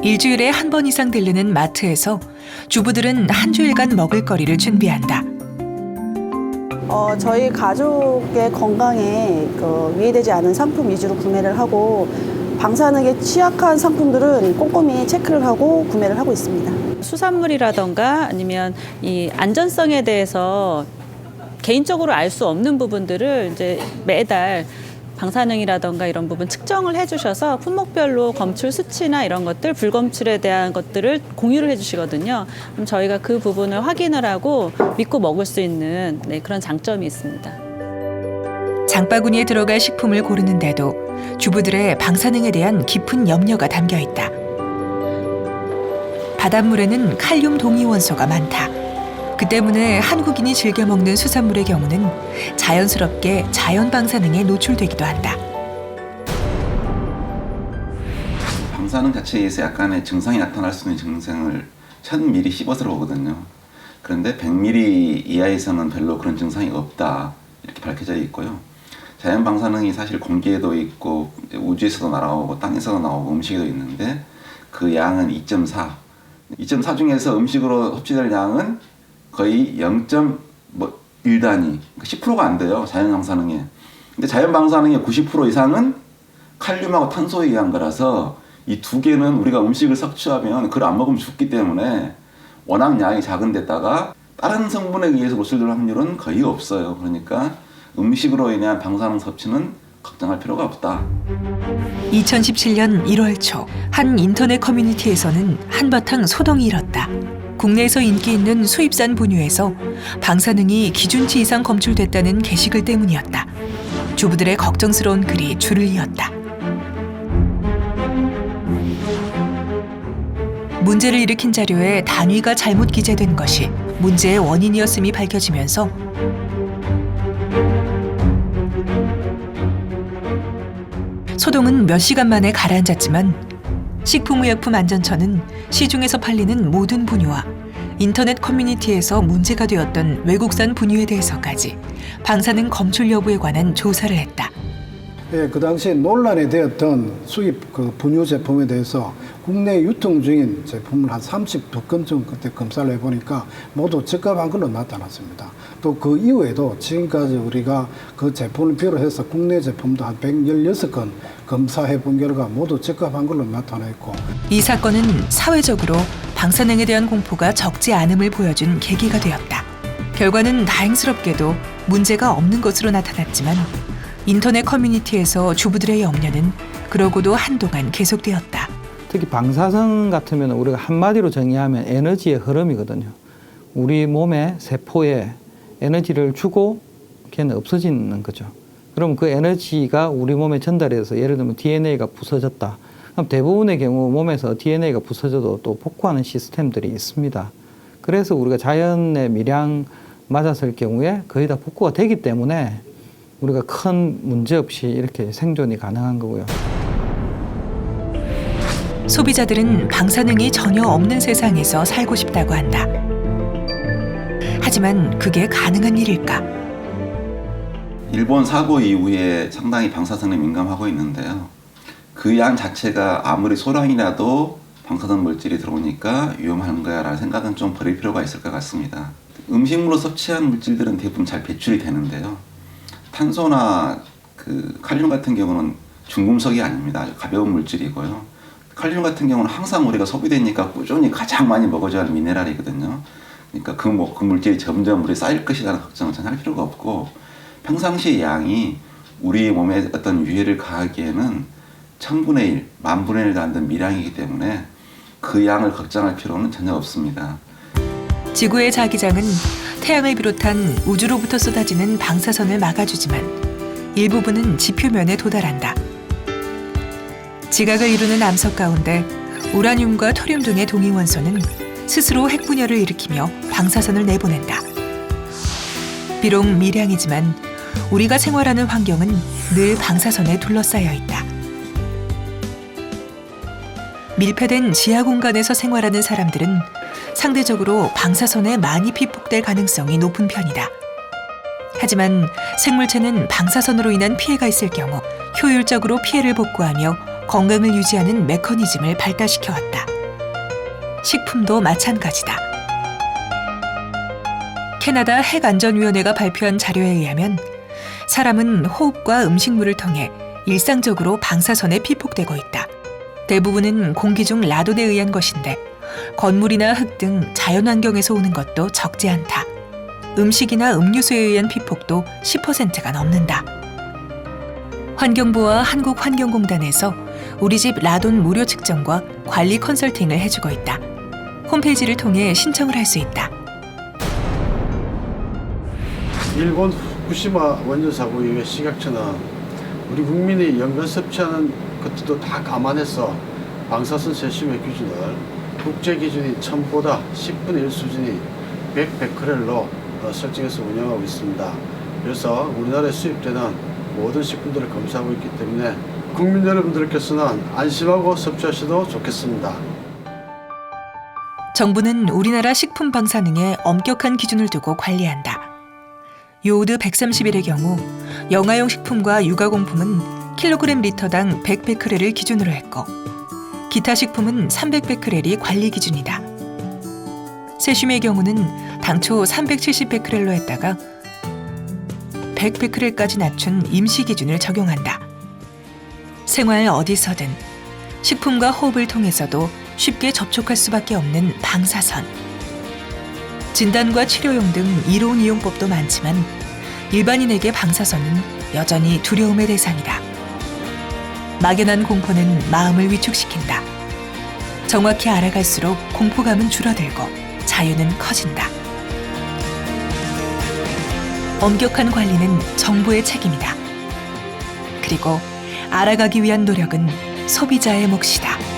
일주일에 한 번 이상 들르는 마트에서 주부들은 한 주일간 먹을거리를 준비한다. 저희 가족의 건강에 위해되지 않은 상품 위주로 구매를 하고 방사능에 취약한 상품들은 꼼꼼히 체크를 하고 구매를 하고 있습니다. 수산물이라던가 아니면 이 안전성에 대해서 개인적으로 알 수 없는 부분들을 이제 매달 방사능이라던가 이런 부분 측정을 해주셔서 품목별로 검출 수치나 이런 것들, 불검출에 대한 것들을 공유를 해주시거든요. 그럼 저희가 그 부분을 확인을 하고 믿고 먹을 수 있는 그런 장점이 있습니다. 장바구니에 들어갈 식품을 고르는데도 주부들의 방사능에 대한 깊은 염려가 담겨 있다. 바닷물에는 칼륨 동위 원소가 많다. 그 때문에 한국인이 즐겨 먹는 수산물의 경우는 자연스럽게 자연 방사능에 노출되기도 한다. 방사능 자체에서 약간의 증상이 나타날 수 있는 증상을 1000ml 씹어서 보거든요. 그런데 100ml 이하에서는 별로 그런 증상이 없다 이렇게 밝혀져 있고요. 자연 방사능이 사실 공기에도 있고 우주에서도 날아오고 땅에서도 나오고 음식에도 있는데 그 양은 2.4. 2.4 중에서 음식으로 섭취될 양은 거의 0.1단위, 10%가 안 돼요. 자연 방사능에. 근데 자연 방사능의 90% 이상은 칼륨하고 탄소에 의한 거라서 이 두 개는 우리가 음식을 섭취하면 그걸 안 먹으면 죽기 때문에 워낙 양이 작은 데다가 다른 성분에 의해서 노출될 확률은 거의 없어요. 그러니까 음식으로 인한 방사능 섭취는 걱정할 필요가 없다. 2017년 1월 초 한 인터넷 커뮤니티에서는 한바탕 소동이 일었다. 국내에서 인기 있는 수입산 분유에서 방사능이 기준치 이상 검출됐다는 게시글 때문이었다. 주부들의 걱정스러운 글이 줄을 이었다. 문제를 일으킨 자료에 단위가 잘못 기재된 것이 문제의 원인이었음이 밝혀지면서 소동은 몇 시간 만에 가라앉았지만 식품의약품안전처는 시중에서 팔리는 모든 분유와 인터넷 커뮤니티에서 문제가 되었던 외국산 분유에 대해서까지 방사능 검출 여부에 관한 조사를 했다. 예, 그 당시에 논란이 되었던 수입 분유 제품에 대해서 국내 유통 중인 제품을 한 32건 정도 그때 검사를 해보니까 모두 적합한 걸로 나타났습니다. 또 그 이후에도 지금까지 우리가 그 제품을 비롯해서 국내 제품도 한 116건 검사해 본 결과 모두 적합한 걸로 나타났고, 이 사건은 사회적으로 방사능에 대한 공포가 적지 않음을 보여준 계기가 되었다. 결과는 다행스럽게도 문제가 없는 것으로 나타났지만 인터넷 커뮤니티에서 주부들의 염려는 그러고도 한동안 계속되었다. 특히 방사능 같으면 우리가 한마디로 정의하면 에너지의 흐름이거든요. 우리 몸의 세포에 에너지를 주고 걔는 없어지는 거죠. 그럼 그 에너지가 우리 몸에 전달해서 예를 들면 DNA가 부서졌다. 그럼 대부분의 경우 몸에서 DNA가 부서져도 또 복구하는 시스템들이 있습니다. 그래서 우리가 자연의 미량 맞았을 경우에 거의 다 복구가 되기 때문에 우리가 큰 문제 없이 이렇게 생존이 가능한 거고요. 소비자들은 방사능이 전혀 없는 세상에서 살고 싶다고 한다. 하지만 그게 가능한 일일까? 일본 사고 이후에 상당히 방사선에 민감하고 있는데요. 그 양 자체가 아무리 소량이라도 방사선 물질이 들어오니까 위험한 거야라는 생각은 좀 버릴 필요가 있을 것 같습니다. 음식물로 섭취한 물질들은 대부분 잘 배출이 되는데요. 탄소나 칼륨 같은 경우는 중금속이 아닙니다. 아주 가벼운 물질이고요. 칼륨 같은 경우는 항상 우리가 소비되니까 꾸준히 가장 많이 먹어줘야 할 미네랄이거든요. 그러니까 그 물질이 점점 우리에 쌓일 것이라는 걱정은 전혀 할 필요가 없고, 평상시의 양이 우리 몸에 어떤 유해를 가하기에는 1000분의 1, 10,000분의 1도 안 되는 미량이기 때문에 그 양을 걱정할 필요는 전혀 없습니다. 지구의 자기장은 태양을 비롯한 우주로부터 쏟아지는 방사선을 막아주지만 일부분은 지표면에 도달한다. 지각을 이루는 암석 가운데 우라늄과 토륨 등의 동위원소는 스스로 핵분열을 일으키며 방사선을 내보낸다. 비록 미량이지만 우리가 생활하는 환경은 늘 방사선에 둘러싸여 있다. 밀폐된 지하 공간에서 생활하는 사람들은 상대적으로 방사선에 많이 피폭될 가능성이 높은 편이다. 하지만 생물체는 방사선으로 인한 피해가 있을 경우 효율적으로 피해를 복구하며 건강을 유지하는 메커니즘을 발달시켜 왔다. 식품도 마찬가지다. 캐나다 핵안전위원회가 발표한 자료에 의하면 사람은 호흡과 음식물을 통해 일상적으로 방사선에 피폭되고 있다. 대부분은 공기 중 라돈에 의한 것인데 건물이나 흙 등 자연환경에서 오는 것도 적지 않다. 음식이나 음료수에 의한 피폭도 10%가 넘는다. 환경부와 한국환경공단에서 우리 집 라돈 무료 측정과 관리 컨설팅을 해주고 있다. 홈페이지를 통해 신청을 할 수 있다. 일본 후쿠시마 원전 사고 이후에 식약처는 우리 국민이 연간 섭취하는 것들도 다 감안해서 방사선 세심의 기준을 국제 기준인 1000보다 10분의 1 수준이 100베크렐로 설정해서 운영하고 있습니다. 그래서 우리나라에 수입되는 모든 식품들을 검사하고 있기 때문에 국민 여러분들께서는 안심하고 섭취하셔도 좋겠습니다. 정부는 우리나라 식품 방사능에 엄격한 기준을 두고 관리한다. 요오드 130일의 경우 영아용 식품과 육아공품은 킬로그램 리터당 100베크렐을 기준으로 했고 기타 식품은 300베크렐이 관리 기준이다. 세슘의 경우는 당초 370베크렐로 했다가 100베크렐까지 낮춘 임시 기준을 적용한다. 생활 어디서든 식품과 호흡을 통해서도 쉽게 접촉할 수밖에 없는 방사선. 진단과 치료용 등 이로운 이용법도 많지만 일반인에게 방사선은 여전히 두려움의 대상이다. 막연한 공포는 마음을 위축시킨다. 정확히 알아갈수록 공포감은 줄어들고 자유는 커진다. 엄격한 관리는 정부의 책임이다. 그리고 알아가기 위한 노력은 소비자의 몫이다.